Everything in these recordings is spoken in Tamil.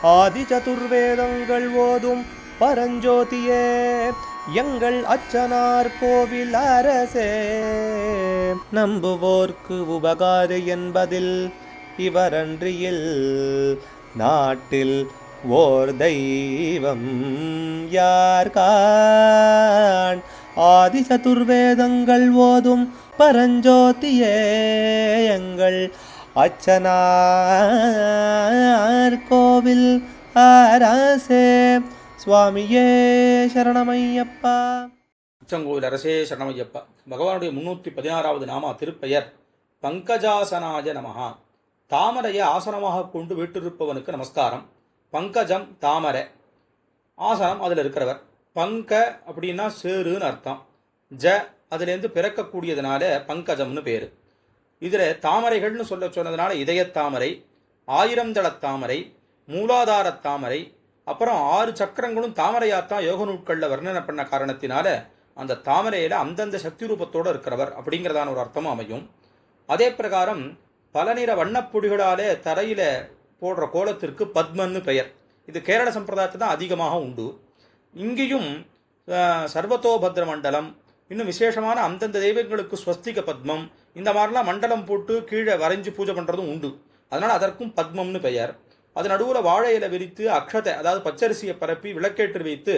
ஆதி சதுர்வேதங்கள் ஓதும் பரஞ்சோதியே எங்கள் அச்சனார் கோவில் அரசே. நம்புவோர்க்கு உபகாரி என்பதில் இவரன்றியில் நாட்டில் ஓர் தெய்வம் யார்கான். ஆதி சதுர்வேதங்கள் ஓதும் பரஞ்சோதியே எங்கள் அச்சனார் கோவில் அரசே. சுவாமியே சரணமையப்பா. அச்சங்கோவில் அரசே சரணமையப்பா. பகவானுடைய 316வது நாமா திருப்பெயர் பங்கஜாசனாய நமஹா. தாமரையை ஆசனமாக கொண்டு வீட்டிருப்பவனுக்கு நமஸ்காரம். பங்கஜம் தாமரை, ஆசனம் அதில் இருக்கிறவர். பங்க அப்படின்னா சேருன்னு அர்த்தம். ஜ அதுலேருந்து பிறக்கக்கூடியதுனால பங்கஜம்னு பேர். இதில் தாமரைகள்னு சொன்னதுனால இதயத்தாமரை, ஆயிரந்தள தாமரை, மூலாதார தாமரை, அப்புறம் 6 சக்கரங்களும் தாமரையாத்தான் யோக நூட்களில் வர்ணனை பண்ண காரணத்தினால அந்த தாமரையில் அந்தந்த சக்தி ரூபத்தோடு இருக்கிறவர் அப்படிங்கிறதான ஒரு அர்த்தமும் அமையும். அதே பிரகாரம் பல நிற வண்ணப்பொடிகளாலே தரையில் போடுற கோலத்திற்கு பத்மன்னு பெயர். இது கேரள சம்பிரதாயத்தை தான் அதிகமாக உண்டு. இங்கேயும் சர்வத்தோபத்ர மண்டலம், இன்னும் விசேஷமான அந்தந்த தெய்வங்களுக்கு ஸ்வஸ்திக பத்மம், இந்த மாதிரிலாம் மண்டலம் போட்டு கீழே வரைஞ்சி பூஜை பண்ணுறதும் உண்டு. அதனால் அதற்கும் பத்மம்னு பெயர். அது நடுவில் வாழை இலை விரித்து அக்ஷதை அதாவது பச்சரிசியை பரப்பி விளக்கேற்றி வைத்து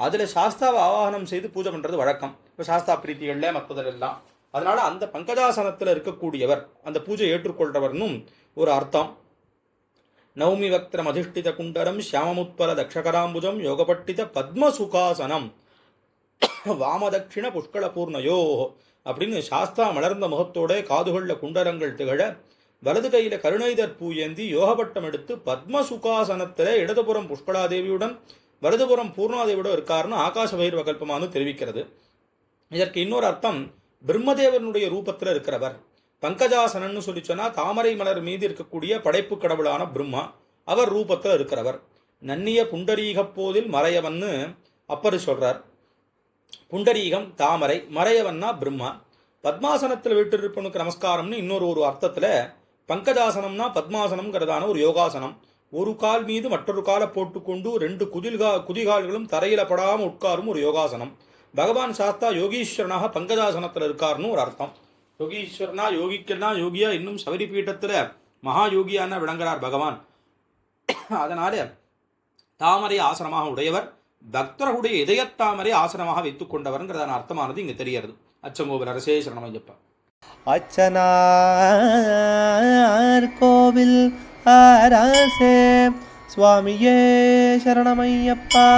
அதில் சாஸ்தாவை ஆவாகனம் செய்து பூஜை பண்ணுறது வழக்கம். இப்போ சாஸ்தா பிரீத்திகளில் மற்றதெல்லாம். அதனால அந்த பங்கஜாசனத்தில் இருக்கக்கூடியவர், அந்த பூஜை ஏற்றுக்கொள்றவர்னும் ஒரு அர்த்தம். நௌமி வக்திரம் அதிஷ்டித குண்டரம் சியாமமுத்பல தக்ஷகராம்புஜம் யோகப்பட்டித பத்மசுகாசனம் வாமதட்சிண புஷ்கல பூர்ணயோ அப்படின்னு சாஸ்தா மலர்ந்த முகத்தோட காதுகளில் குண்டரங்கள் திகழ வலது கையில் கருணைதர் பூ ஏந்தி யோகப்பட்டம் எடுத்து பத்மசுகாசனத்தில் இடதுபுறம் புஷ்கலாதேவியுடன் வலதுபுறம் பூர்ணாதேவியுடன் இருக்காருன்னு ஆகாச பைரவ கல்பமானு தெரிவிக்கிறது. இதற்கு இன்னொரு அர்த்தம் பிரம்மதேவனுடைய ரூபத்தில் இருக்கிறவர். பங்கஜாசனன்னு சொல்லி சொன்னால் தாமரை மலர் மீது இருக்கக்கூடிய படைப்பு கடவுளான பிரம்மா, அவர் ரூபத்தில் இருக்கிறவர். நன்னிய புண்டரீக போதில் மறையவன்னு அப்பரு சொல்றார். புண்டரீகம் தாமரை, மறையவன்னா பிரம்மா. பத்மாசனத்தில் வீட்டிருப்பனுக்கு நமஸ்காரம்னு இன்னொரு அர்த்தத்தில் பங்கஜாசனம்னா பத்மாசனம்ங்கிறதான ஒரு யோகாசனம். ஒரு கால் மீது மற்றொரு காலை போட்டுக்கொண்டு 2 குதிகால்களும் தரையில படாமல் உட்காரும் ஒரு யோகாசனம். பகவான் சாஸ்தா யோகீஸ்வரனாக பங்கஜாசனத்தில் இருக்காருன்னு ஒரு அர்த்தம். யோகீஸ்வரனா யோகிக்கெல்லாம் யோகியா இன்னும் சபரி பீட்டத்தில் மகா யோகியான விளங்குறார் பகவான். அதனால தாமரை ஆசனமாக உடையவர், பக்தர்களுடைய இதயத்தாமரை ஆசனமாக வைத்துக் கொண்டவர்ங்கிறதான அர்த்தமானது இங்கே தெரிகிறது. அச்சங்கோவில் அரசே சரணமையப்பா. அச்சனார் கோவில் அரசே. சுவாமியே சரணமையப்பா.